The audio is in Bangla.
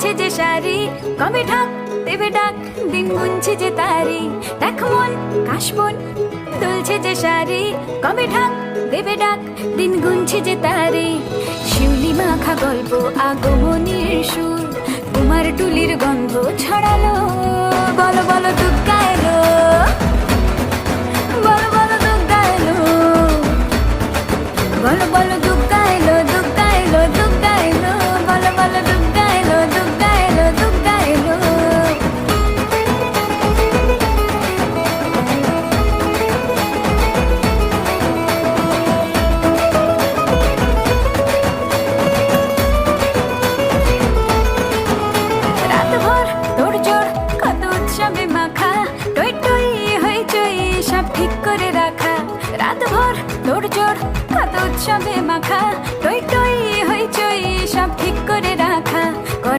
দুলছে যে শাড়ি, কবে ঢাক দেবে ডাক, দিন গুনছে যে তারি। দেখ মন কাশবন দুলছে যে শাড়ি, কবে ঢাক দেবে ডাক, দিন গুনছে যে তারি। শিউলি মাখা গল্প আগমনীর সুর, তোমার টুলির গন্ধ ছড়ালো। বলো বলো দুগ্গা এলো, বলো বলো দুগ্গা এলো, বলো বলো দুগ্গা এলো, দুগ্গা এলো, দুগ্গা এলো, বলো বলো দুগ্গা এলো, দুগ্গা এলো, দুগ্গা এলো। রাতভর তোড়জোড় কত উৎসবে মাখা, টই টই হইচই সব ঠিক করে রাখা। রাতভর তোড়জোড় কত উৎসবে মাখা, টই